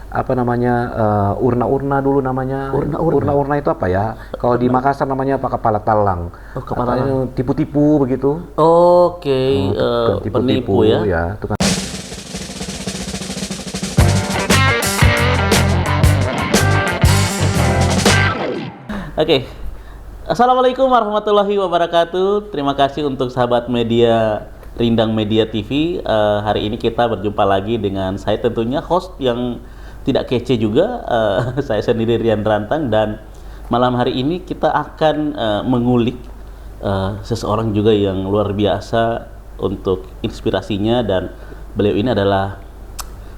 apa namanya, urna-urna dulu namanya. Urna-urna? Urna-urna itu apa ya? Kalau di Makassar namanya apa, kepala talang. Oh, kepala Atau talang. tipu-tipu begitu. Oke, Tukang penipu tipu-tipu ya. ya, tukang. Oke. Assalamualaikum warahmatullahi wabarakatuh. Terima kasih untuk sahabat media Rindang Media TV. Hari ini kita berjumpa lagi dengan saya tentunya host yang tidak kece juga. Saya sendiri Rian Rantang, dan malam hari ini kita akan mengulik seseorang juga yang luar biasa untuk inspirasinya, dan beliau ini adalah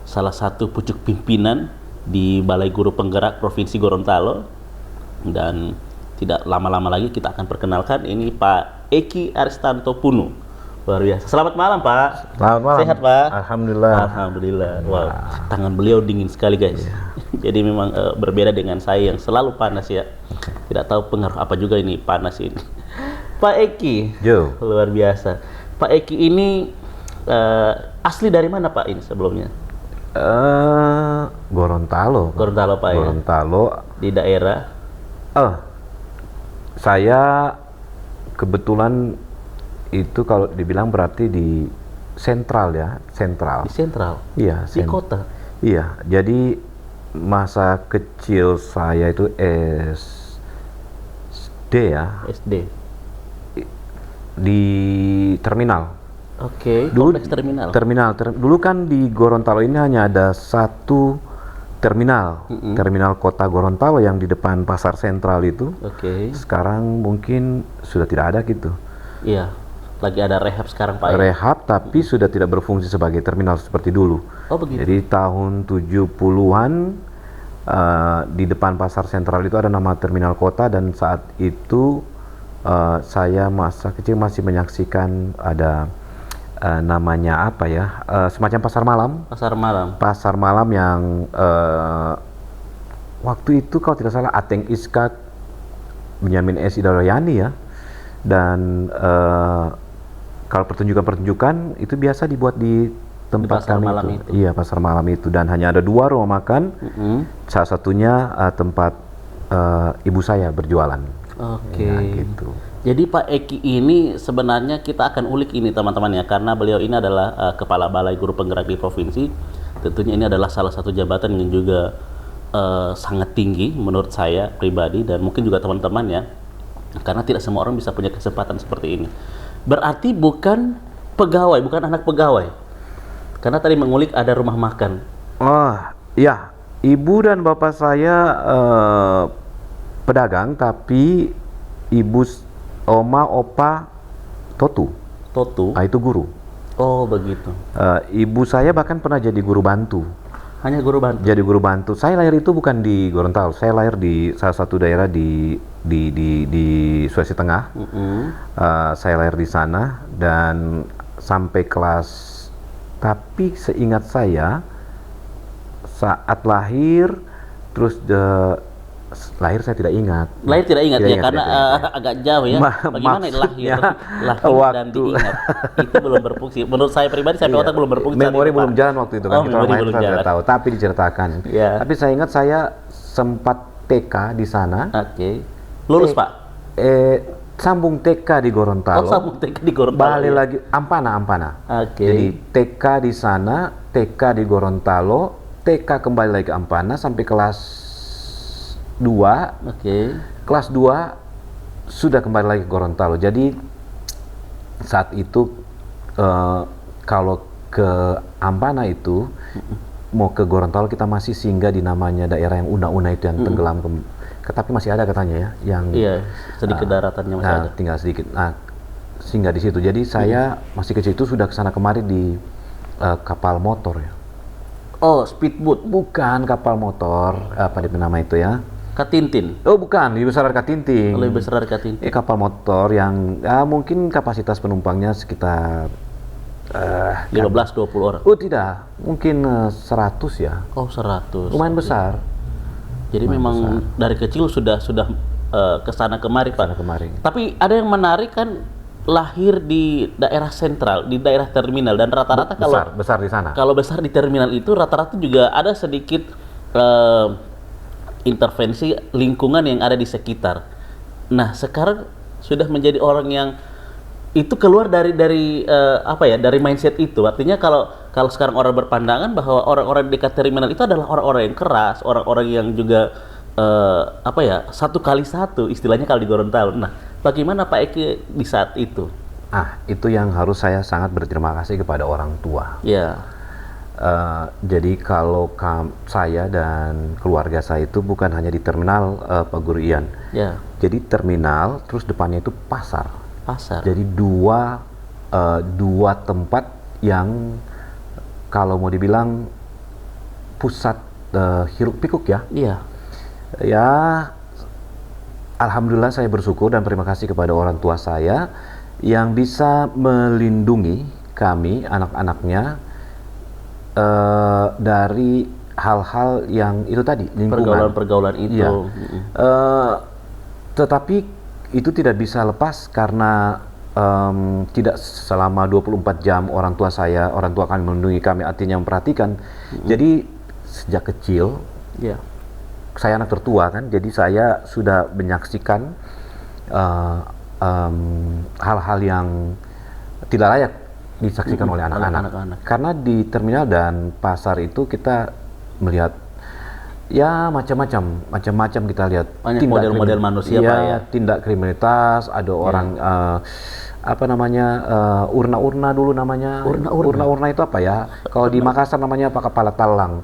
salah satu pucuk pimpinan di Balai Guru Penggerak Provinsi Gorontalo. Dan tidak lama-lama lagi kita akan perkenalkan, ini Pak Eki Aristanto Punu. Luar biasa. Selamat malam, Pak. Selamat malam. Sehat, Pak? Alhamdulillah. Alhamdulillah. Wow, tangan beliau dingin sekali, guys. Jadi memang berbeda dengan saya yang selalu panas ya. Tidak tahu pengaruh apa juga ini panas ini. Pak Eki, Jo. luar biasa. Pak Eki ini asli dari mana, Pak, ini sebelumnya? Gorontalo. Gorontalo, Pak, ya? Gorontalo. Di daerah? Saya kebetulan itu kalau dibilang berarti di sentral ya, sentral. Di sentral? Iya, Di kota? Iya, jadi masa kecil saya itu SD ya, SD? di terminal. Oke, Dulu kompleks terminal? Dulu kan di Gorontalo ini hanya ada satu terminal, terminal kota Gorontalo yang di depan pasar sentral itu. Oke. Sekarang mungkin sudah tidak ada gitu. Iya, lagi ada rehab sekarang, Pak. Rehab, tapi sudah tidak berfungsi sebagai terminal seperti dulu. Oh, begitu. Jadi tahun 70-an di depan pasar sentral itu ada nama terminal kota, dan saat itu saya masa kecil masih menyaksikan ada namanya apa ya, semacam pasar malam. Pasar malam? Pasar malam yang waktu itu kalau tidak salah Ateng Iskak, Benyamin S. Idaroyani ya. Dan kalau pertunjukan-pertunjukan itu biasa dibuat di tempat pasar kami malam itu. itu? Iya, pasar malam itu. Dan hanya ada 2 rumah makan. Salah satunya tempat ibu saya berjualan. Oke. Ya, gitu. Jadi Pak Eki ini sebenarnya kita akan ulik ini teman-teman ya, karena beliau ini adalah Kepala Balai Guru Penggerak di Provinsi. Tentunya ini adalah salah satu jabatan yang juga sangat tinggi menurut saya pribadi, dan mungkin juga teman-teman ya, karena tidak semua orang bisa punya kesempatan seperti ini. Berarti bukan pegawai, bukan anak pegawai, karena tadi mengulik ada rumah makan. Oh, iya. Ibu dan bapak saya pedagang, tapi ibu, oma, opa, totu. Totu? Itu guru. Oh, begitu. Ibu saya bahkan pernah jadi guru bantu. Hanya guru bantu? Jadi guru bantu. Saya lahir itu bukan di Gorontalo. Saya lahir di salah satu daerah di Sulawesi Tengah. Saya lahir di sana dan sampai kelas. Tapi seingat saya saat lahir, terus lahir saya tidak ingat. Lahir tidak ingat ya, karena tidak. agak jauh ya. Bagaimana lahir dan diingat? Itu belum berfungsi. Menurut saya pribadi, saya otak belum berfungsi. Memori belum jalan waktu itu kan. Oh, memori belum jalan. Tahu, tapi diceritakan. Ya. Tapi saya ingat saya sempat TK di sana. Oke. Lulus, Pak? Sambung TK di Gorontalo. Oh, sambung TK di Gorontalo. Balik ya? lagi Ampana. Oke. Jadi TK di sana, TK di Gorontalo, TK kembali lagi ke Ampana sampai kelas 2. Oke. Kelas 2 sudah kembali lagi ke Gorontalo. Jadi saat itu kalau ke Ampana itu mau ke Gorontalo kita masih singgah di namanya daerah yang Una-Una itu yang tenggelam tapi masih ada katanya ya, yang iya, sedikit daratannya masih ada. Tinggal sedikit. Nah, singgah di situ. Jadi saya masih kecil itu sudah kesana kemari di kapal motor ya. Oh, speedboat? Bukan kapal motor, apa nama itu ya? Katintin? Oh, bukan, lebih besar dari Katinting. Lebih besar dari Katinting. Kapal motor yang mungkin kapasitas penumpangnya sekitar 15-20 orang? Oh tidak, mungkin 100 ya. Oh, 100. Lumayan besar. Jadi memang dari kecil sudah kesana kemari, Pak. Kemari. Tapi ada yang menarik kan, lahir di daerah sentral, di daerah terminal, dan rata-rata besar di sana. Kalau besar di terminal itu rata-rata juga ada sedikit eh, intervensi lingkungan yang ada di sekitar. Nah, sekarang sudah menjadi orang yang itu keluar dari dari mindset itu. Artinya kalau sekarang orang berpandangan bahwa orang-orang di dekat terminal itu adalah orang-orang yang keras, orang-orang yang juga satu kali satu istilahnya kalau di Gorontalo. Nah, bagaimana Pak Eki di saat itu? Itu yang harus saya sangat berterima kasih kepada orang tua. Ya. Jadi kalau saya dan keluarga saya itu bukan hanya di terminal Pak Guru Ian. Ya. Jadi terminal, terus depannya itu pasar. Pasar. Jadi dua tempat yang kalau mau dibilang pusat hiruk pikuk ya. Iya. Ya, alhamdulillah saya bersyukur dan terima kasih kepada orang tua saya yang bisa melindungi kami anak-anaknya dari hal-hal yang itu tadi, lingkungan, pergaulan itu. Ya. Tetapi itu tidak bisa lepas karena tidak selama 24 jam orang tua kami melindungi kami, artinya memperhatikan. Jadi sejak kecil, saya anak tertua kan, jadi saya sudah menyaksikan hal-hal yang tidak layak disaksikan oleh anak-anak. Karena di terminal dan pasar itu kita melihat ya macam-macam kita lihat. Banyak model-model manusia, Pak ya. Tindak kriminalitas, ada orang urna-urna dulu namanya. Urna-urna itu apa ya? Kalau di Makassar namanya apa? Kepala talang.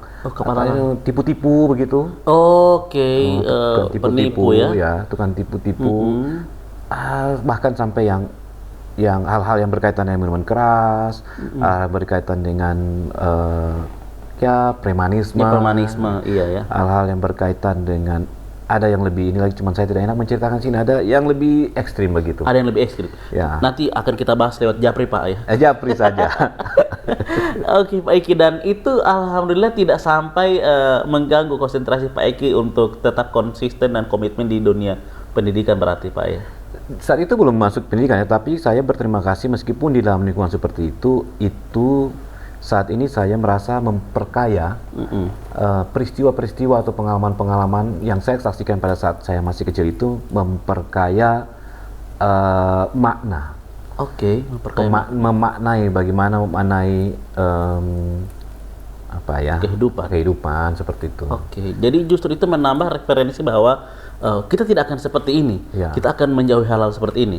Tipu-tipu begitu. Oke. Penipu ya. Tukang tipu-tipu. Bahkan sampai yang hal-hal yang berkaitan dengan minuman keras, berkaitan dengan premanisme. Iya ya. Hal-hal yang berkaitan dengan ada yang lebih ini lagi, cuman saya tidak enak menceritakan sini, ada yang lebih ekstrim begitu. Ada yang lebih ekstrim. Ya. Nanti akan kita bahas lewat Japri, Pak ya. Japri saja. Oke, Pak Eki, dan itu alhamdulillah tidak sampai mengganggu konsentrasi Pak Eki untuk tetap konsisten dan komitmen di dunia pendidikan berarti, Pak ya. Saat itu belum masuk pendidikan ya, tapi saya berterima kasih meskipun di dalam lingkungan seperti itu saat ini saya merasa memperkaya peristiwa-peristiwa atau pengalaman-pengalaman yang saya saksikan pada saat saya masih kecil itu, memperkaya makna. Oke, memaknai bagaimana memaknai kehidupan seperti itu. Oke, jadi justru itu menambah referensi bahwa kita tidak akan seperti ini, kita akan menjauhi hal-hal seperti ini,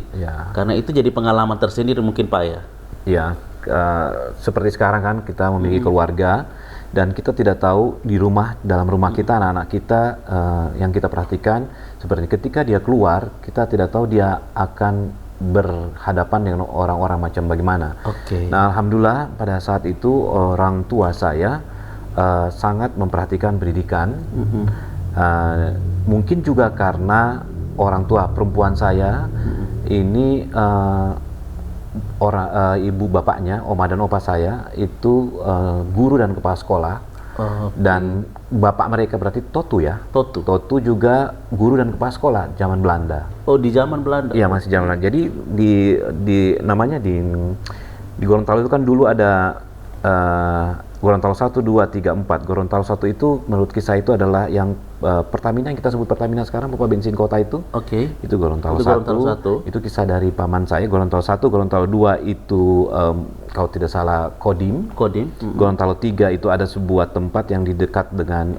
karena itu jadi pengalaman tersendiri mungkin, Pak ya. Ya, seperti sekarang kan kita memiliki keluarga dan kita tidak tahu dalam rumah kita, anak-anak kita yang kita perhatikan, seperti ketika dia keluar kita tidak tahu dia akan berhadapan dengan orang-orang macam bagaimana. Nah, alhamdulillah pada saat itu orang tua saya sangat memperhatikan pendidikan. Mungkin juga karena orang tua perempuan saya ini ibu bapaknya, oma dan opa saya itu guru dan kepala sekolah. Dan bapak mereka berarti Totu ya. Totu juga guru dan kepala sekolah zaman Belanda. Oh, di zaman Belanda. Iya, masih zaman Belanda. Jadi namanya di Gorontalo itu kan dulu ada Gorontalo 1, 2, 3, 4. Gorontalo 1 itu menurut kisah itu adalah yang Pertamina, yang kita sebut Pertamina sekarang, Bapak bensin kota itu. Itu Gorontalo 1. Itu kisah dari paman saya. Gorontalo 1, Gorontalo 2 itu kalau tidak salah Kodim. Gorontalo 3 itu ada sebuah tempat yang di dekat dengan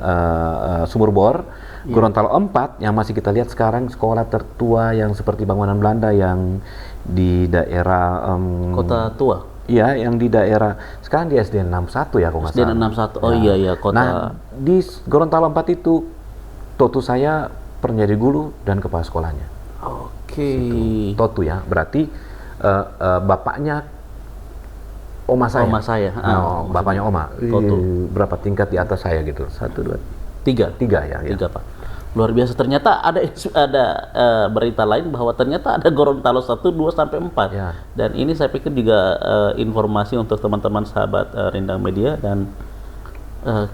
sumur bor. Gorontalo 4 yang masih kita lihat sekarang, sekolah tertua yang seperti bangunan Belanda yang di daerah Kota Tua. Iya, yang di daerah sekarang di SD 61 ya, kalau nggak salah. SD 61. Oh iya kota. Nah, di Gorontalo 4 itu Totu saya pernah jadi guru dan kepala sekolahnya. Totu ya, berarti bapaknya oma saya. Bapaknya oma. Totu. Berapa tingkat di atas saya gitu? 1, 2, 3. 3 ya. 3, Pak. Luar biasa. Ternyata ada berita lain bahwa ternyata ada Gorontalo 1, 2 sampai 4. Dan ini saya pikir juga informasi untuk teman-teman sahabat Rindang Media, dan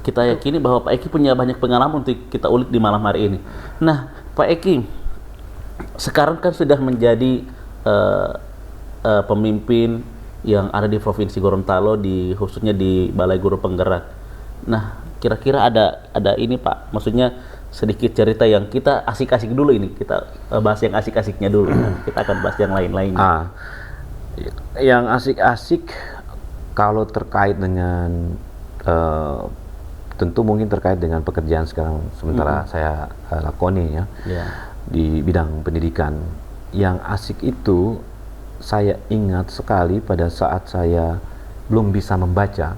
kita yakini bahwa Pak Eki punya banyak pengalaman untuk kita ulik di malam hari ini. Nah, Pak Eki sekarang kan sudah menjadi pemimpin yang ada di Provinsi Gorontalo, khususnya di Balai Guru Penggerak. Nah, kira-kira ada ini Pak, maksudnya sedikit cerita yang kita asik-asik dulu ini, kita bahas yang asik-asiknya dulu, kita akan bahas yang lain-lain. Yang asik-asik kalau terkait dengan tentu mungkin terkait dengan pekerjaan sekarang sementara saya lakoni ya, di bidang pendidikan. Yang asik itu saya ingat sekali pada saat saya belum bisa membaca.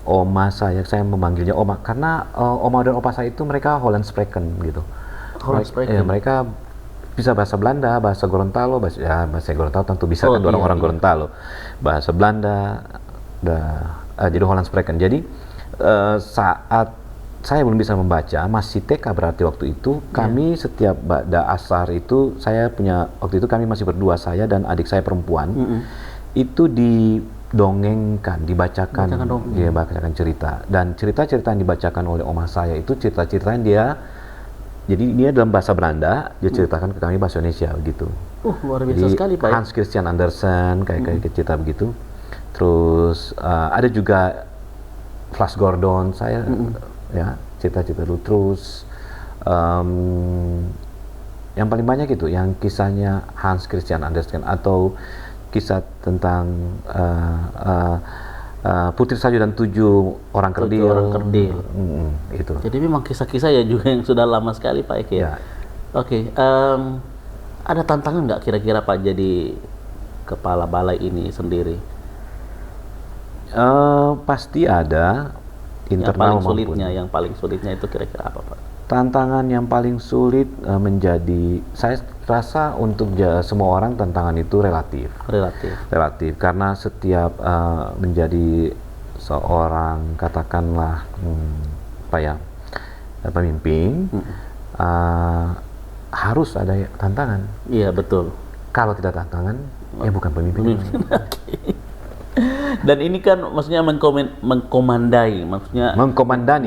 Oma saya memanggilnya Oma karena Oma dan Opa saya itu mereka Hollandspreken gitu. Mereka bisa bahasa Belanda, bahasa Gorontalo, bahasa Gorontalo tentu bisa kan orang-orang Gorontalo. Bahasa Belanda, jadi Hollandspreken. Jadi saat saya belum bisa membaca, masih TK berarti waktu itu, kami setiap ba'da asar itu, waktu itu kami masih berdua, saya dan adik saya perempuan, itu didongengkan, dibacakan cerita. Dan cerita-cerita yang dibacakan oleh oma saya itu cerita-cerita yang jadi dia dalam bahasa Belanda, dia ceritakan ke kami bahasa Indonesia begitu. Luar biasa sekali Pak. Hans Christian Andersen, kayak cerita begitu. Terus ada juga Flash Gordon, ya cerita-cerita dulu. Terus yang paling banyak itu yang kisahnya Hans Christian Andersen atau kisah tentang Putri Salju dan 7 orang kerdil. Itu. Jadi memang kisah-kisah ya juga yang sudah lama sekali Pak Eki. Ada tantangan nggak kira-kira Pak jadi kepala balai ini sendiri? Pasti ada. Internal yang paling sulitnya itu kira-kira apa Pak? Tantangan yang paling sulit saya rasa untuk semua orang tantangan itu relatif karena setiap menjadi seorang katakanlah pemimpin harus ada tantangan. Iya betul. Kalau tidak tantangan ya bukan pemimpin. Dan ini kan maksudnya mengkomandai, maksudnya mengkomandani.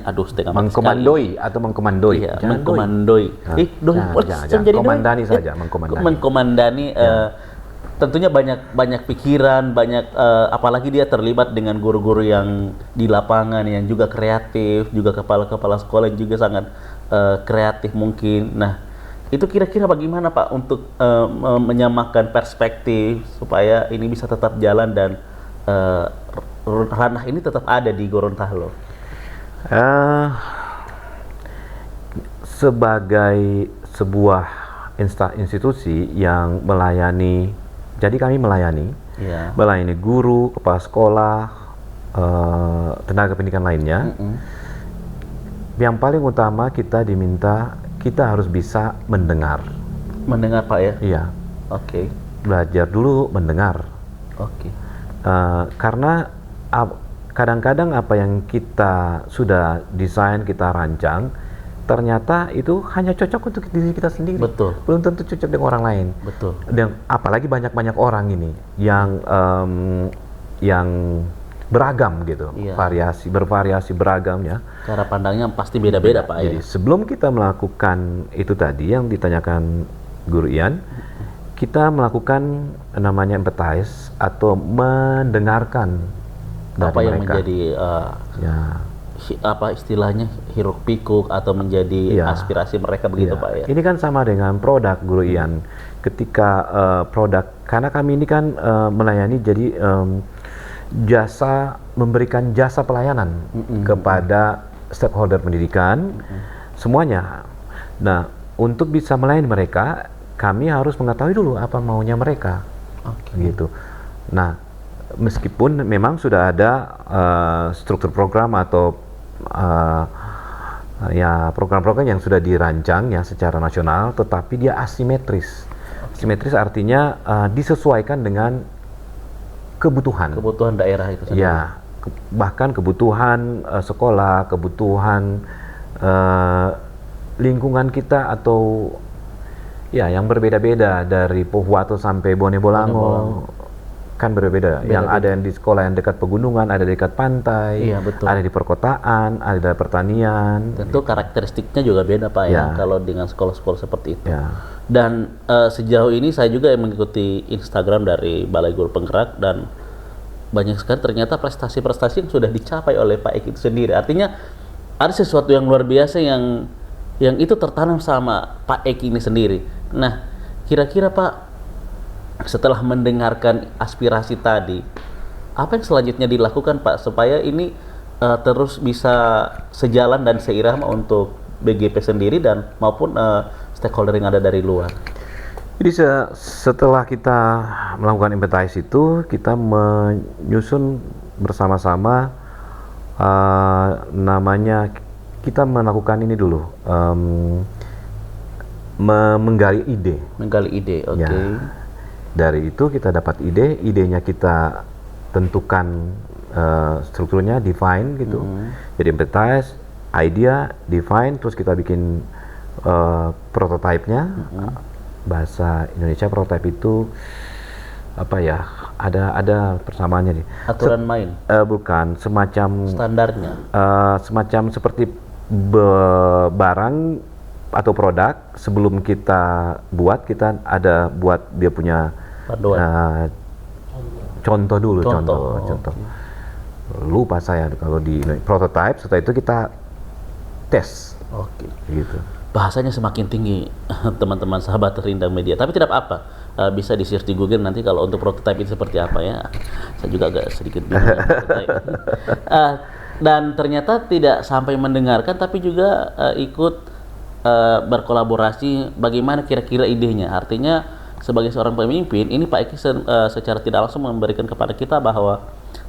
Aduh, mengkomandoi atau mengkomandoi. Iya, mengkomandoi. Jangan komandani saja, mengkomandani. Mengkomandani tentunya banyak pikiran, apalagi dia terlibat dengan guru-guru yang di lapangan yang juga kreatif, juga kepala-kepala sekolah yang juga sangat kreatif mungkin. Nah, itu kira-kira bagaimana Pak untuk menyamakan perspektif supaya ini bisa tetap jalan dan ranah ini tetap ada di Gorontalo? Sebagai sebuah institusi yang melayani, jadi kami melayani guru, kepala sekolah, tenaga pendidikan lainnya. Yang paling utama kita harus bisa mendengar Pak ya? Iya. Belajar dulu mendengar. Karena kadang-kadang apa yang kita sudah desain, kita rancang, ternyata itu hanya cocok untuk diri kita sendiri. Betul. Belum tentu cocok dengan orang lain. Betul. Dan apalagi banyak orang ini yang beragam gitu, bervariasi beragam ya. Cara pandangnya pasti beda-beda Pak ya. Jadi sebelum kita melakukan itu tadi yang ditanyakan Guru Ian, kita melakukan namanya empathize atau mendengarkan apa dari yang mereka. Menjadi apa istilahnya hiruk pikuk atau menjadi aspirasi mereka begitu Pak ya. Ini kan sama dengan produk Guru Ian. Ketika produk, karena kami ini kan melayani jadi memberikan jasa pelayanan kepada stakeholder pendidikan semuanya. Nah, untuk bisa melayani mereka, kami harus mengetahui dulu apa maunya mereka, gitu. Nah, meskipun memang sudah ada struktur program atau program-program yang sudah dirancang ya secara nasional, tetapi dia asimetris. Asimetris artinya disesuaikan dengan kebutuhan daerah itu sendiri. Ya, bahkan kebutuhan sekolah, kebutuhan lingkungan kita atau ya yang berbeda-beda dari Pohuwato sampai Bone Bolango kan berbeda. Yang ada yang di sekolah yang dekat pegunungan, ada dekat pantai, ada di perkotaan, ada di pertanian. Tentu karakteristiknya juga beda Pak ya kalau dengan sekolah-sekolah seperti itu. Dan sejauh ini saya juga yang mengikuti Instagram dari Balai Guru Penggerak dan banyak sekali ternyata prestasi-prestasi yang sudah dicapai oleh Pak Eki itu sendiri. Artinya ada sesuatu yang luar biasa yang itu tertanam sama Pak Eki ini sendiri. Nah, kira-kira Pak, setelah mendengarkan aspirasi tadi, apa yang selanjutnya dilakukan Pak supaya ini terus bisa sejalan dan seirama untuk BGP sendiri dan maupun stakeholder yang ada dari luar? Jadi setelah kita melakukan empathize itu, kita menyusun bersama-sama namanya, kita melakukan ini dulu, menggali ide. Menggali ide, oke. Ya. Dari itu kita dapat idenya kita tentukan strukturnya, define gitu. Jadi empathize, idea, define, terus kita bikin prototype-nya. Bahasa Indonesia prototype itu apa ya? Ada persamaannya nih. Aturan main? Bukan, semacam standarnya. Semacam seperti barang atau produk, sebelum kita buat, kita ada buat dia punya contoh dulu, contoh. Lupa saya kalau di prototype. Setelah itu kita tes. Oke. Gitu. Bahasanya semakin tinggi, teman-teman sahabat Rindang Media. Tapi tidak apa, bisa di-search di Google nanti kalau untuk prototype itu seperti apa ya. Saya juga agak sedikit bingung. Dan ternyata tidak sampai mendengarkan, tapi juga ikut berkolaborasi bagaimana kira-kira idenya. Artinya sebagai seorang pemimpin, ini Pak Eki secara tidak langsung memberikan kepada kita bahwa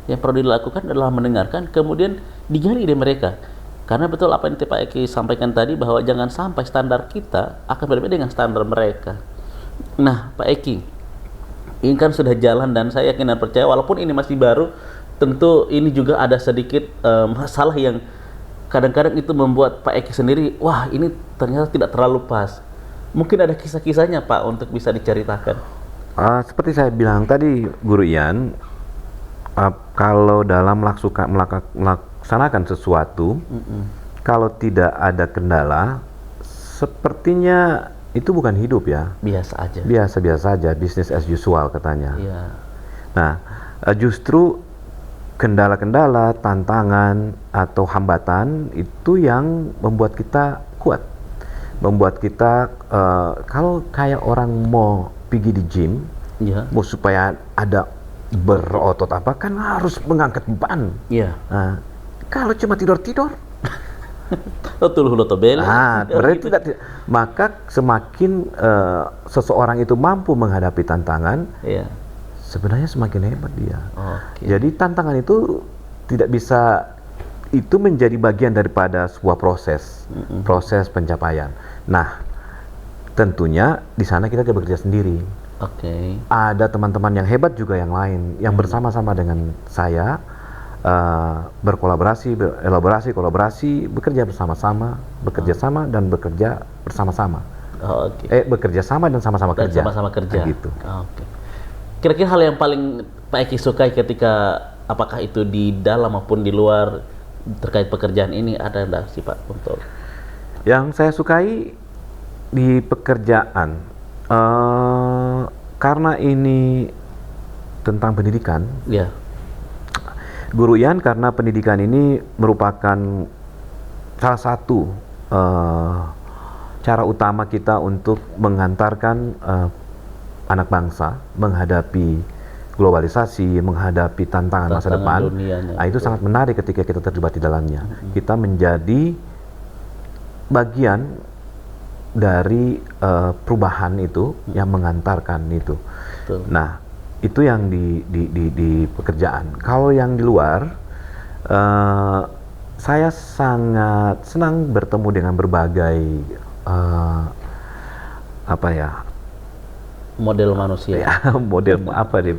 yang perlu dilakukan adalah mendengarkan, kemudian digali ide mereka. Karena betul apa yang Pak Eki sampaikan tadi, bahwa jangan sampai standar kita akan berbeda dengan standar mereka. Nah, Pak Eki, ini kan sudah jalan dan saya yakin dan percaya, walaupun ini masih baru, tentu ini juga ada sedikit masalah yang kadang-kadang itu membuat Pak Eki sendiri, wah ini ternyata tidak terlalu pas. Mungkin ada kisah-kisahnya Pak untuk bisa diceritakan. Seperti saya bilang tadi, Guru Ian, kalau dalam melaksanakan sesuatu, kalau tidak ada kendala, sepertinya itu bukan hidup ya. Biasa aja. Biasa-biasa aja, business as usual katanya. Iya. Nah, justru kendala-kendala, tantangan atau hambatan itu yang membuat kita kuat, membuat kita kalau kayak orang mau pergi di gym, mau supaya ada berotot apa, kan harus mengangkat beban. Iya. Nah, kalau cuma tidur-tidur, berarti tidak. Maka semakin seseorang itu mampu menghadapi tantangan, sebenarnya semakin hebat dia. Jadi tantangan itu tidak bisa, itu menjadi bagian daripada sebuah proses pencapaian. Nah, tentunya di sana kita tidak bekerja sendiri. Ada teman-teman yang hebat juga yang lain yang bersama-sama dengan saya, berkolaborasi, kolaborasi, bekerja bersama-sama, bekerja sama dan bekerja bersama-sama. Bekerja sama dan sama-sama kerja. Sama-sama kerja. Gitu. Kira-kira hal yang paling Pak Eki sukai ketika, apakah itu di dalam maupun di luar terkait pekerjaan ini, ada enggak sih Pak untuk? Yang saya sukai di pekerjaan, karena ini tentang pendidikan, Guru Ian, karena pendidikan ini merupakan salah satu cara utama kita untuk mengantarkan anak bangsa menghadapi globalisasi, menghadapi tantangan masa depan. Itu sangat menarik ketika kita terlibat di dalamnya. Kita menjadi bagian dari perubahan itu yang mengantarkan itu. Nah, itu yang di pekerjaan. Kalau yang di luar, saya sangat senang bertemu dengan berbagai model manusia. Model apa deh?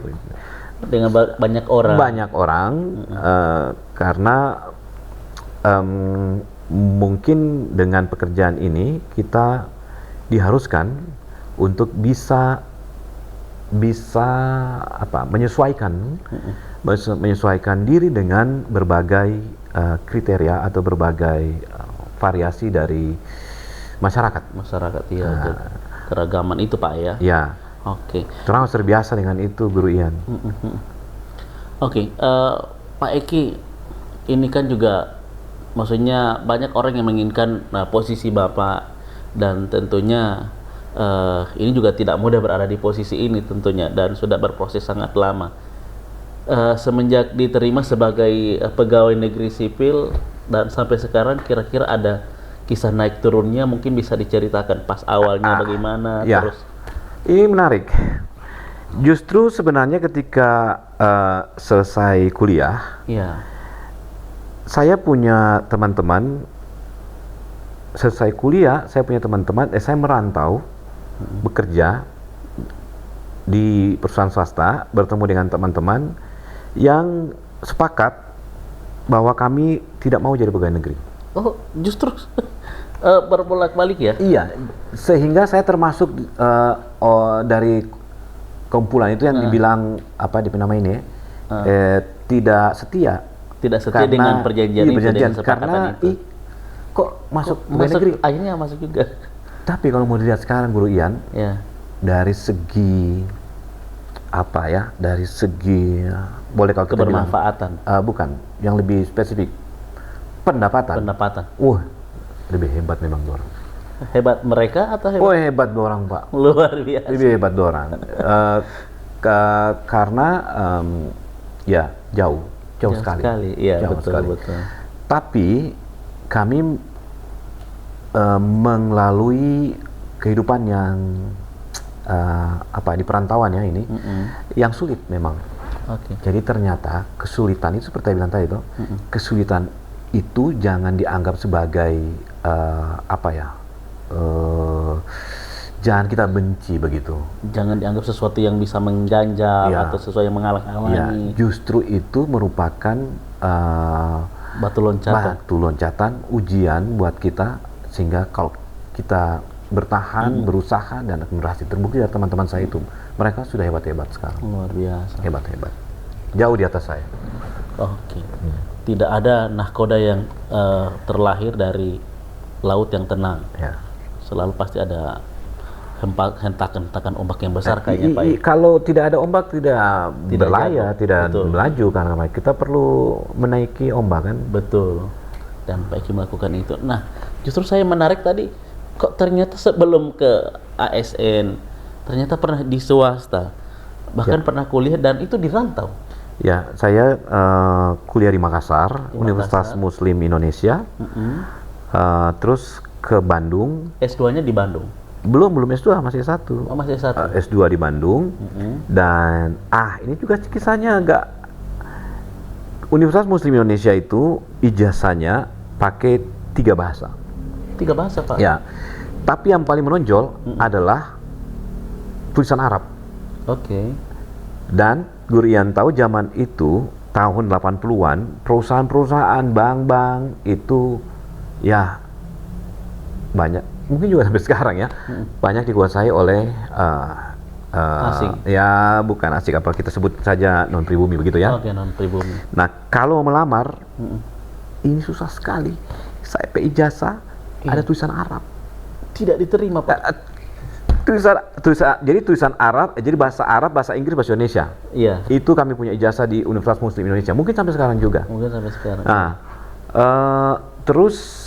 Dengan banyak orang. Banyak orang, karena mungkin dengan pekerjaan ini kita diharuskan untuk bisa menyesuaikan diri dengan berbagai kriteria atau berbagai variasi dari masyarakat. Keragaman itu Pak ya. Ya. Oke. Terang terbiasa dengan itu, Guru Ian. Oke, Pak Eki, ini kan juga maksudnya banyak orang yang menginginkan posisi Bapak, dan tentunya ini juga tidak mudah berada di posisi ini tentunya, dan sudah berproses sangat lama. Semenjak diterima sebagai pegawai negeri sipil dan sampai sekarang, kira-kira ada kisah naik turunnya, mungkin bisa diceritakan pas awalnya bagaimana, Ya, terus. ini menarik. Justru sebenarnya ketika selesai kuliah, Iya, saya punya teman-teman. Selesai kuliah, saya punya teman-teman. Saya merantau, bekerja di perusahaan swasta, bertemu dengan teman-teman yang sepakat bahwa kami tidak mau jadi pegawai negeri. oh justru berbolak-balik ya. Iya, sehingga saya termasuk dari kumpulan itu yang dibilang apa di nama ini, tidak setia. Tidak setia dengan perjanjian iya, itu, perjanjian, dengan kesepakatan karena itu. Kok masuk pegawai negeri. Akhirnya masuk juga. Tapi kalau mau dilihat sekarang, Guru Ian, Ya, dari segi apa ya, dari segi boleh kalau kita bilang, kebermanfaatan, bukan, yang lebih spesifik, pendapatan. Wah, lebih hebat memang orang. Hebat mereka atau hebat? Oh, hebat orang, Pak. Luar biasa. Lebih hebat orang. Karena ya jauh sekali. Iya, Jauh betul, sekali. betul. Tapi kami melalui kehidupan yang di perantauan ya ini, yang sulit memang. Oke. Jadi ternyata kesulitan itu seperti yang bilang tadi itu, kesulitan itu jangan dianggap sebagai jangan kita benci begitu. Jangan dianggap sesuatu yang bisa mengganjal Ya. atau sesuatu yang Ya, menghalang-halangi. justru itu merupakan Batu loncatan. batu loncatan, ujian buat kita, sehingga kalau kita bertahan, berusaha, dan akan berhasil. Terbukti dari teman-teman saya itu, mereka sudah hebat-hebat sekarang. Luar biasa. Hebat-hebat. Jauh di atas saya. Oke. Tidak ada nahkoda yang terlahir dari laut yang tenang. Ya. Selalu pasti ada hentakan-hentakan ombak yang besar kayaknya, Pak. Kalau tidak ada ombak, tidak berlayar, jago. tidak Betul. melaju, karena kita perlu menaiki ombak kan. Betul. Dan Pak Eki melakukan itu. Nah, justru saya menarik tadi, kok ternyata sebelum ke ASN, ternyata pernah di swasta, bahkan pernah kuliah, dan itu di rantau. Ya, saya kuliah di Makassar, Universitas Muslim Indonesia, terus ke Bandung. S2-nya di Bandung. Belum S2, masih S1. Oh, masih S1. S2 di Bandung. Dan ini juga kisahnya agak. Universitas Muslim Indonesia itu ijazahnya pakai 3 bahasa. 3 bahasa, Pak? Ya, tapi yang paling menonjol adalah tulisan Arab. Oke. Dan Guru Ian tahu zaman itu, tahun 80-an, perusahaan-perusahaan, bank-bank itu ya banyak, mungkin juga sampai sekarang ya, banyak dikuasai oleh asing. Ya, bukan asing, apa kita sebut saja non pribumi begitu ya. Oke, non pribumi. Nah, kalau melamar ini susah sekali. Saya ijazah ada tulisan Arab. Tidak diterima, Pak. Jadi tulisan Arab, jadi bahasa Arab, bahasa Inggris, bahasa Indonesia. Iya. Itu kami punya ijazah di Universitas Muslim Indonesia. Mungkin sampai sekarang juga. Mungkin sampai sekarang. Nah, terus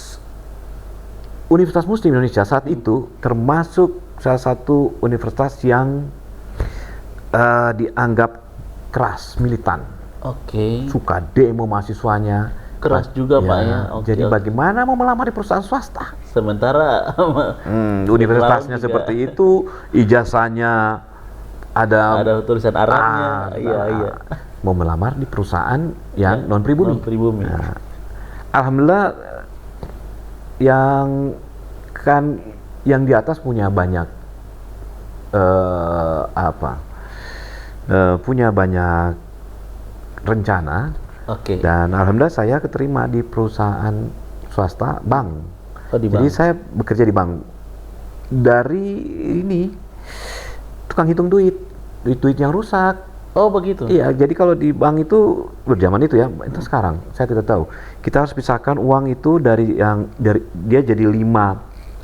Universitas Muslim Indonesia saat itu termasuk salah satu universitas yang dianggap keras, militan. Oke. Suka demo mahasiswanya. Keras juga, Pak ya. Oke, Jadi oke. bagaimana mau melamar di perusahaan swasta? Sementara Universitasnya juga seperti itu, ijazahnya ada tulisan Arabnya. Iya. Mau melamar di perusahaan yang non pribumi. Non pribumi. Nah, alhamdulillah yang di atas punya banyak punya banyak rencana. Oke. Dan alhamdulillah saya keterima di perusahaan swasta bank. Oh, di Jadi bank. saya bekerja di bank. Dari ini tukang hitung duit yang rusak. Oh, begitu. Iya, jadi kalau di bank itu berjaman itu ya, itu sekarang saya tidak tahu. Kita harus pisahkan uang itu dari dia jadi 5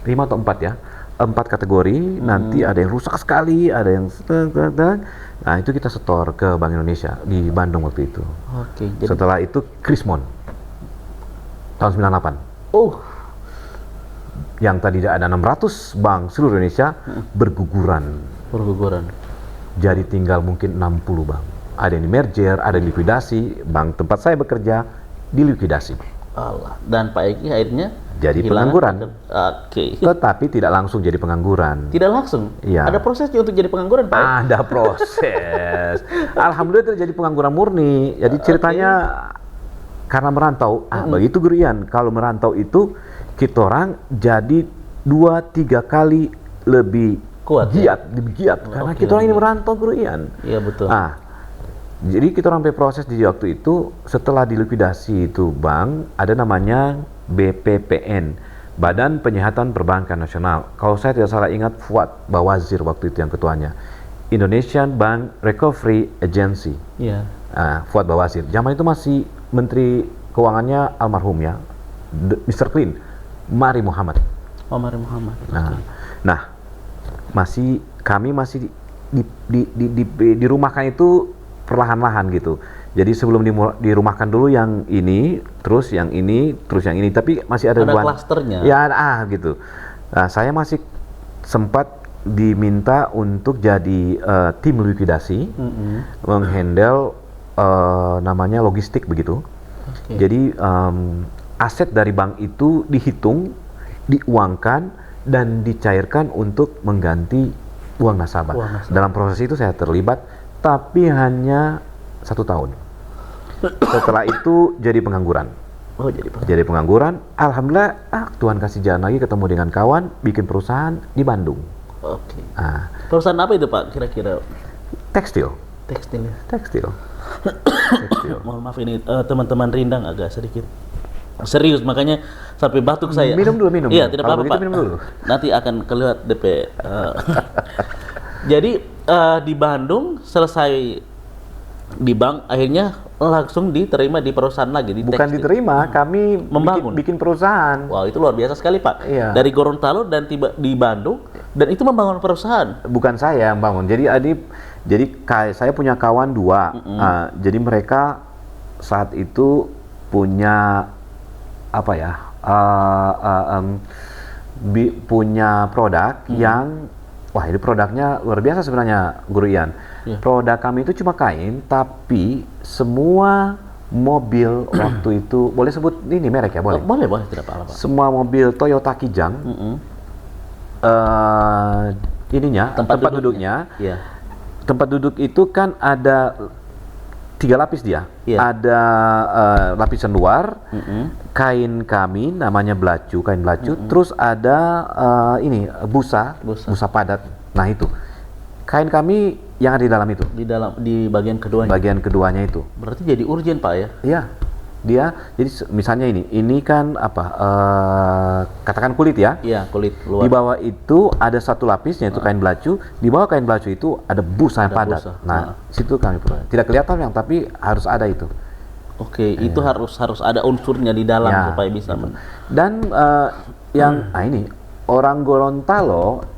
atau 4 ya. 4 kategori, nanti ada yang rusak sekali, ada yang nah itu kita setor ke Bank Indonesia di Bandung waktu itu. Oke. Jadi, Setelah itu Krismon tahun 98. oh, Yang tadi ada 600 bank seluruh Indonesia berguguran. berguguran. Jadi tinggal mungkin 60 bank. Ada yang di merger, ada yang likuidasi, bank tempat saya bekerja dilikuidasi. Allah. Dan Pak Eki akhirnya Jadi kehilangan pengangguran. Oke. Tetapi tidak langsung jadi pengangguran. Tidak langsung. Iya. Ada prosesnya untuk jadi pengangguran, Pak. Ada proses. Alhamdulillah terjadi pengangguran murni. Jadi ceritanya karena merantau. Begitu Guru Ian. Kalau merantau itu kita orang jadi 2-3 kali lebih Kuat, giat, lebih giat. Karena kita orang ini merantau Guru Ian. Iya, betul. Jadi kita orang proses di waktu itu setelah dilikuidasi itu bank ada namanya BPPN, Badan Penyihatan Perbankan Nasional. Kalau saya tidak salah ingat Fuad Bawazir waktu itu yang ketuanya. Indonesian Bank Recovery Agency. Iya. Fuad Bawazir. Zaman itu masih Menteri Keuangannya almarhum ya, Mr. Clean, Mari Muhammad. Oh, Mari Muhammad. Nah, kami masih dirumahkan itu perlahan-lahan gitu. Jadi sebelum dirumahkan dulu yang ini, terus yang ini, terus yang ini, tapi masih ada klasternya. Ya, gitu. Nah, saya masih sempat diminta untuk jadi tim likuidasi, menghandle namanya logistik begitu. Okay. Jadi aset dari bank itu dihitung, diuangkan, dan dicairkan untuk mengganti uang nasabah. Dalam proses itu saya terlibat, tapi hanya 1 tahun. Setelah itu jadi pengangguran. Oh, jadi pengangguran. Alhamdulillah, Tuhan kasih jalan lagi ketemu dengan kawan, bikin perusahaan di Bandung. Oke. Perusahaan apa itu, Pak, kira-kira? Tekstil. Tekstil. Mohon maaf ini teman-teman Rindang agak sedikit serius, makanya sampai batuk saya. Minum dulu. Iya, tidak apa-apa, Pak. Minum dulu. Nanti akan kelihatan DP. Jadi di Bandung selesai di bank, akhirnya langsung diterima di perusahaan lagi di Bukan tekstil. diterima, kami bikin perusahaan. Wow, itu luar biasa sekali, Pak. Iya. Dari Gorontalo dan tiba di Bandung, dan itu membangun perusahaan. Bukan saya yang bangun. Jadi saya punya kawan 2. Jadi mereka saat itu punya apa ya? Punya produk yang wah, ini produknya luar biasa sebenarnya, Guru Ian. Yeah. Produk kami itu cuma kain, tapi semua mobil waktu itu, boleh sebut ini merek ya? Boleh? Boleh, tidak apa-apa. Semua mobil Toyota Kijang, tempat duduknya. Yeah. Tempat duduk itu kan ada 3 lapis dia. Yeah. Ada lapisan luar, kain kami namanya kain belacu, terus ada busa padat. Nah itu kain kami yang ada di dalam itu. Di bagian keduanya. Bagian keduanya itu. Berarti jadi urgent, Pak, ya? Iya. Dia jadi misalnya ini kan apa? Katakan kulit ya? Iya, kulit luar. Di bawah itu ada 1 lapisnya itu kain belacu. Di bawah kain belacu itu ada busa yang padat. Nah, situ kami perlu. Tidak kelihatan yang, tapi harus ada itu. Oke, itu harus ada unsurnya di dalam supaya bisa. Dan ini orang Gorontalo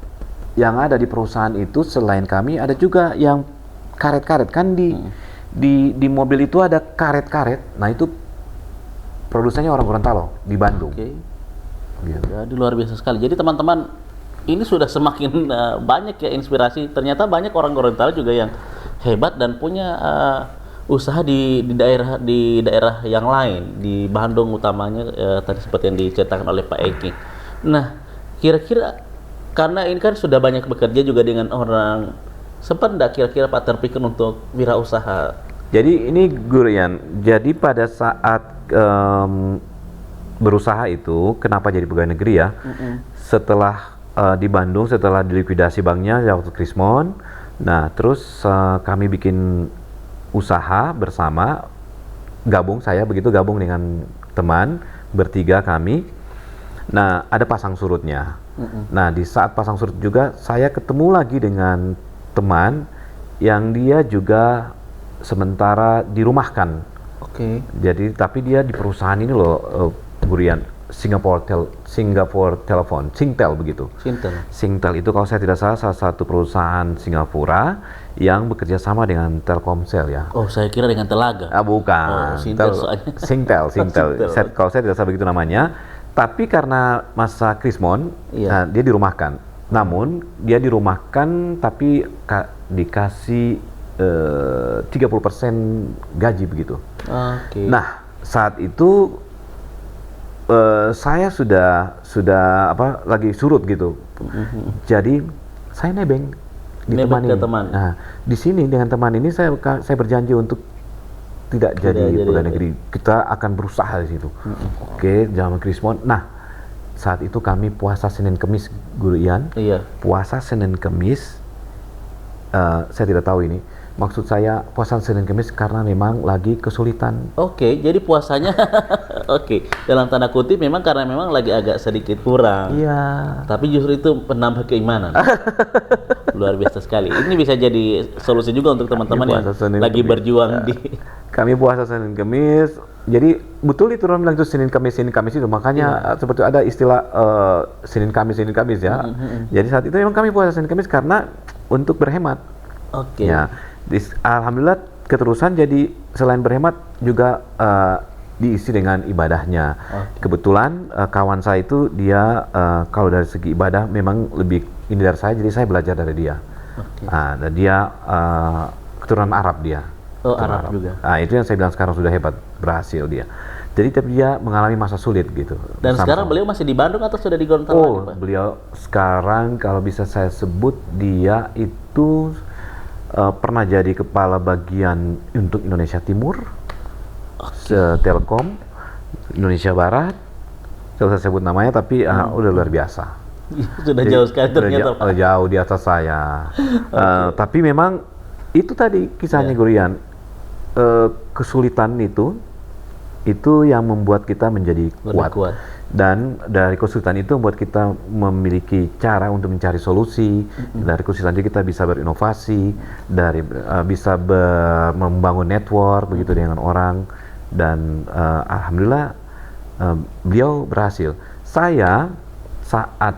yang ada di perusahaan itu selain kami ada juga yang karet-karet kan di mobil itu ada karet-karet. Nah itu produsennya orang Gorontalo di Bandung. Oke. Gitu. Jadi luar biasa sekali. Jadi teman-teman ini sudah semakin banyak ya inspirasi. Ternyata banyak orang Gorontalo juga yang hebat dan punya usaha di daerah yang lain, di Bandung utamanya tadi seperti yang diceritakan oleh Pak Eki. Nah, kira-kira karena ini kan sudah banyak bekerja juga dengan orang, sempat enggak kira-kira Pak terpikir untuk wirausaha? Jadi ini Guru Ian, jadi pada saat berusaha itu, kenapa jadi pegawai negeri ya? Setelah di Bandung, setelah dilikuidasi banknya waktu Krismon, nah terus kami bikin usaha bersama, gabung dengan teman, bertiga kami. Nah ada pasang surutnya. Nah di saat pasang surut juga saya ketemu lagi dengan teman yang dia juga sementara dirumahkan. Oke. Jadi tapi dia di perusahaan ini loh, Gurian, Singapore Telepon, Singtel begitu. Singtel itu kalau saya tidak salah salah satu perusahaan Singapura yang bekerja sama dengan Telkomsel ya. Oh, saya kira dengan Telaga. Bukan. Oh, Singtel soalnya. Singtel. Kalau saya tidak salah begitu namanya. Tapi karena masa Krismon, dia dirumahkan. Namun dia dirumahkan tapi dikasih 30% gaji begitu. Nah, saat itu saya sudah lagi surut gitu. Jadi saya nebeng ditemani. Nah, di sini dengan teman ini saya berjanji untuk tidak jadi pegawai negeri. Kita akan berusaha di situ. Oke, zaman Krismon. Nah, saat itu kami puasa Senin Kemis, Guru Ian. Puasa Senin Kemis. Saya tidak tahu ini. Maksud saya puasa Senin Kemis karena memang lagi kesulitan. Jadi puasanya dalam tanda kutip memang karena memang lagi agak sedikit kurang. Tapi justru itu penambah keimanan. Luar biasa sekali. Ini bisa jadi solusi juga untuk teman-teman yang lagi berjuang di. Kami puasa Senin Kemis. Jadi betul itu orang bilang itu Senin Kamis itu. Makanya seperti ada istilah Senin Kamis ya. Jadi saat itu memang kami puasa Senin Kamis karena untuk berhemat. Ya. Alhamdulillah keterusan, jadi selain berhemat juga diisi dengan ibadahnya. Kebetulan kawan saya itu dia kalau dari segi ibadah memang lebih ini dari saya, jadi saya belajar dari dia. Dan dia keturunan Arab dia. Arab juga. Itu yang saya bilang sekarang sudah hebat, berhasil dia. Jadi tapi dia mengalami masa sulit gitu. Dan sekarang beliau masih di Bandung atau sudah di Gorontalo lagi, Pak? Beliau sekarang kalau bisa saya sebut dia itu pernah jadi kepala bagian untuk Indonesia Timur, Telkom, Indonesia Barat. Saya sebut namanya, tapi udah luar biasa. Sudah jauh sekali ternyata, Pak. Jauh di atas saya. Tapi memang itu tadi kisahnya Guru Ian. Kesulitan itu yang membuat kita menjadi kuat. Dan dari kesulitan itu membuat kita memiliki cara untuk mencari solusi. Dari kesulitan itu kita bisa berinovasi, bisa membangun network begitu dengan orang. Dan alhamdulillah beliau berhasil. Saya saat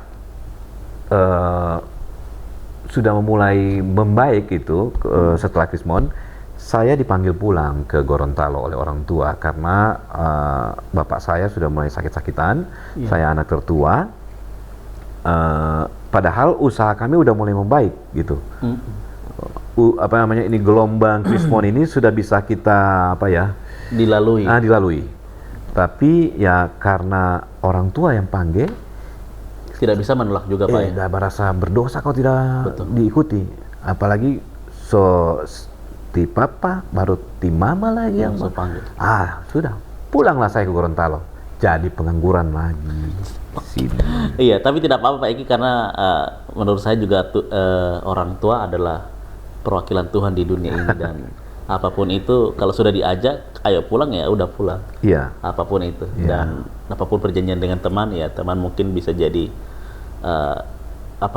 sudah memulai membaik itu setelah Krismon, saya dipanggil pulang ke Gorontalo oleh orang tua karena bapak saya sudah mulai sakit-sakitan. Saya anak tertua. Padahal usaha kami udah mulai membaik gitu. Ini gelombang Krismon ini sudah bisa kita dilalui. Tapi ya karena orang tua yang panggil, tidak bisa menolak juga, Pak. Tidak merasa berdosa kalau tidak diikuti. Apalagi ti papa baru ti mama lagi yang panggil. Sudah pulanglah saya ke Gorontalo, jadi pengangguran lagi sini. Iya, tapi tidak apa-apa Pak Eki, karena menurut saya juga orang tua adalah perwakilan Tuhan di dunia ini. Dan apapun itu kalau sudah diajak ayo pulang, ya udah pulang. Apapun itu. Dan apapun perjanjian dengan teman, ya teman mungkin bisa jadi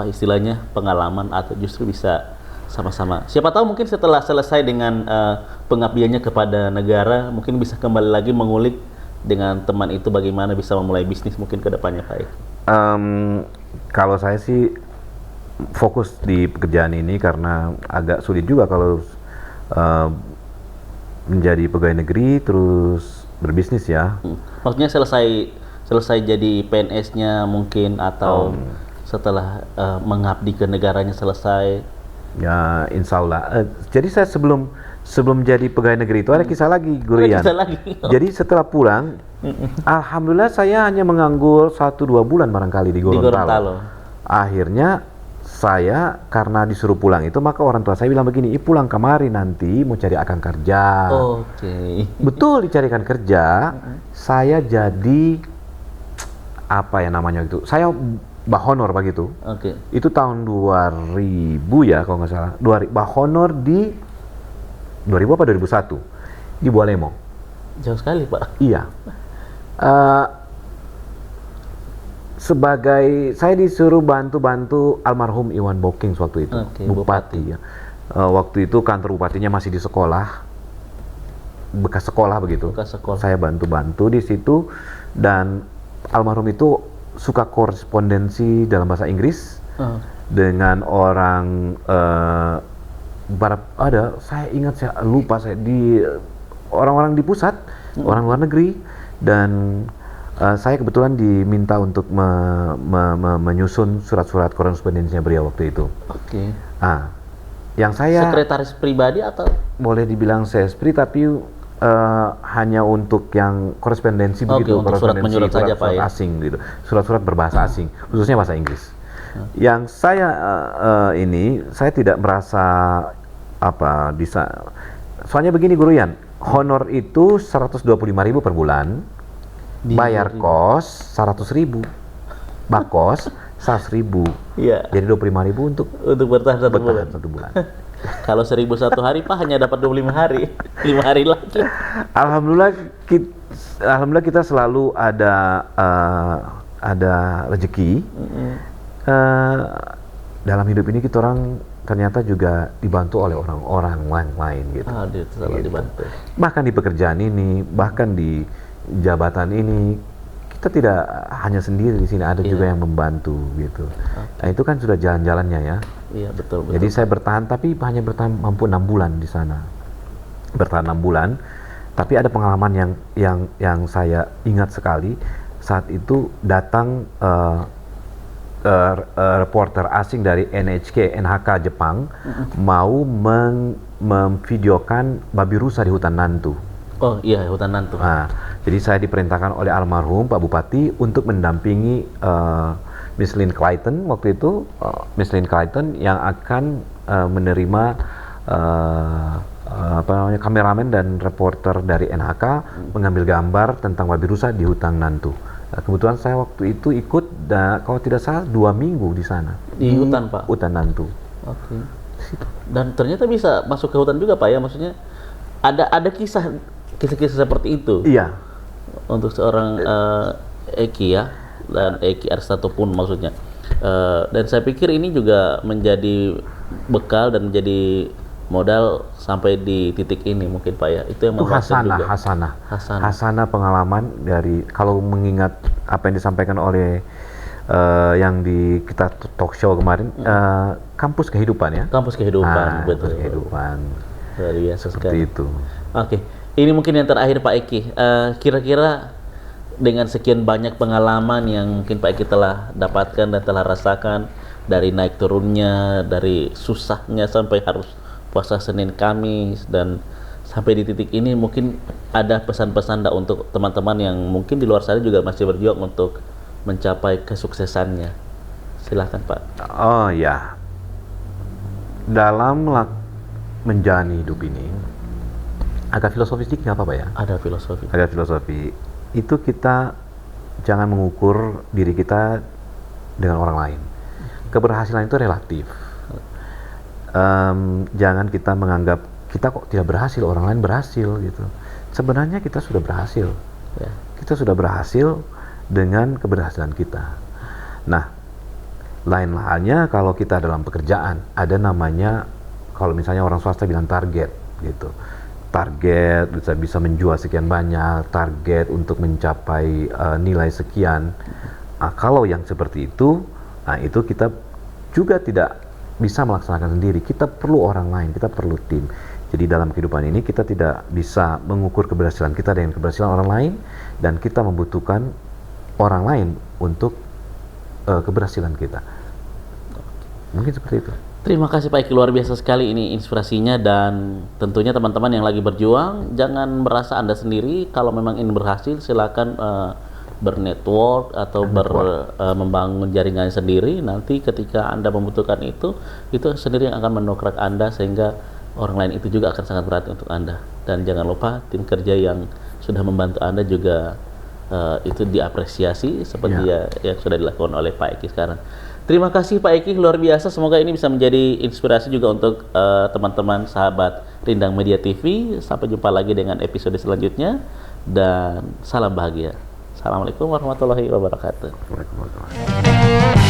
istilahnya pengalaman, atau justru bisa sama-sama. Siapa tahu mungkin setelah selesai dengan pengabdiannya kepada negara, mungkin bisa kembali lagi mengulik dengan teman itu bagaimana bisa memulai bisnis mungkin ke depannya, Pak Eki. Kalau saya sih fokus di pekerjaan ini karena agak sulit juga kalau menjadi pegawai negeri terus berbisnis ya. Maksudnya selesai jadi PNS-nya mungkin, atau setelah mengabdi ke negaranya selesai. Ya, insya Allah. Jadi saya sebelum jadi pegawai negeri itu ada kisah lagi, Guru Ian. Jadi setelah pulang, alhamdulillah saya hanya menganggur 1-2 bulan barangkali di Gorontalo. Akhirnya saya karena disuruh pulang itu, maka orang tua saya bilang begini, pulang kemari nanti mau cari akan kerja. Betul, dicarikan kerja. Saya jadi saya bahonor begitu. Itu tahun 2000 ya kalau nggak salah. Bahonor di 2000 apa 2001 di Bualemo. Jauh sekali, Pak. Iya. Saya disuruh bantu almarhum Iwan Bokings waktu itu, Bupati ya. Waktu itu kantor bupatinya masih di sekolah, bekas sekolah begitu. Saya bantu di situ, dan almarhum itu suka korespondensi dalam bahasa Inggris dengan orang barat, saya ingat, saya lupa, saya di orang-orang di pusat, orang luar negeri, dan saya kebetulan diminta untuk menyusun surat-surat korespondensinya beliau waktu itu. Oke. Yang saya sekretaris pribadi atau boleh dibilang sespri, tapi hanya untuk yang korespondensi begitu, untuk surat-menyurat saja Pak ya. Asing gitu, surat-surat berbahasa asing, khususnya bahasa Inggris. Yang saya saya tidak merasa soalnya begini Guru Yan, honor itu 125.000 per bulan, bayar kos 100.000, bakos 100.000, jadi 25.000 untuk bertahan satu bulan. Kalau 1.000 satu hari Pak hanya dapat 25 hari, 5 hari lagi. Alhamdulillah kita selalu ada rezeki. Dalam hidup ini kita orang ternyata juga dibantu oleh orang-orang lain gitu. Selalu dibantu. Bahkan di pekerjaan ini, bahkan di jabatan ini, kita tidak hanya sendiri di sini, ada juga yang membantu gitu. Nah itu kan sudah jalan-jalannya ya. Iya betul. Jadi saya bertahan, tapi hanya bertahan mampu 6 bulan di sana. Bertahan 6 bulan, tapi ada pengalaman yang saya ingat sekali. Saat itu datang reporter asing dari NHK Jepang mau memvideokan babi rusa di hutan Nantu. Oh iya, hutan Nantu. Jadi saya diperintahkan oleh almarhum Pak Bupati untuk mendampingi Miss Lynn Clayton waktu itu, Miss Lynn Clayton yang akan menerima kameramen dan reporter dari NHK mengambil gambar tentang babi rusa di hutan Nantu. Kebetulan saya waktu itu ikut, kalau tidak salah 2 minggu di sana. Di hutan Pak? Hutan Nantu. Oke. Dan ternyata bisa masuk ke hutan juga Pak ya, maksudnya ada kisah seperti itu. Iya. Untuk seorang Eki ya, dan Eki Aristato pun maksudnya. Dan saya pikir ini juga menjadi bekal dan menjadi modal sampai di titik ini mungkin Pak ya. Itu yang hasanah pengalaman dari, kalau mengingat apa yang disampaikan oleh yang di kita talk show kemarin, kampus kehidupan ya. Kampus kehidupan, betul. Kehidupan. Luar biasa seperti itu. Oke. Ini mungkin yang terakhir Pak Eki. Kira-kira dengan sekian banyak pengalaman yang mungkin Pak Eki telah dapatkan dan telah rasakan, dari naik turunnya, dari susahnya sampai harus puasa Senin Kamis, dan sampai di titik ini, mungkin ada pesan-pesan untuk teman-teman yang mungkin di luar sana juga masih berjuang untuk mencapai kesuksesannya. Silahkan Pak. Oh ya, dalam menjalani hidup ini agak filosofis dikit, nggak apa-apa ya? Ada filosofi. Agak filosofi. Itu kita jangan mengukur diri kita dengan orang lain. Keberhasilan itu relatif. Jangan kita menganggap kita kok tidak berhasil, orang lain berhasil gitu. Sebenarnya kita sudah berhasil. Kita sudah berhasil dengan keberhasilan kita. Nah, lain halnya kalau kita dalam pekerjaan, ada namanya, kalau misalnya orang swasta bilang target gitu. Target bisa menjual sekian banyak, target untuk mencapai nilai sekian. Kalau yang seperti itu, itu kita juga tidak bisa melaksanakan sendiri. Kita perlu orang lain, kita perlu tim. Jadi dalam kehidupan ini kita tidak bisa mengukur keberhasilan kita dengan keberhasilan orang lain, dan kita membutuhkan orang lain untuk keberhasilan kita. Mungkin seperti itu. Terima kasih Pak Eki, luar biasa sekali ini inspirasinya, dan tentunya teman-teman yang lagi berjuang jangan merasa Anda sendiri. Kalau memang ingin berhasil, silakan bernetwork atau membangun jaringan sendiri. Nanti ketika Anda membutuhkan itu sendiri yang akan mendongkrak Anda, sehingga orang lain itu juga akan sangat berarti untuk Anda. Dan jangan lupa tim kerja yang sudah membantu Anda juga itu diapresiasi seperti yang sudah dilakukan oleh Pak Eki sekarang. Terima kasih Pak Eki, luar biasa. Semoga ini bisa menjadi inspirasi juga untuk teman-teman sahabat Rindang Media TV. Sampai jumpa lagi dengan episode selanjutnya, dan salam bahagia. Assalamualaikum warahmatullahi wabarakatuh. Waalaikumsalam.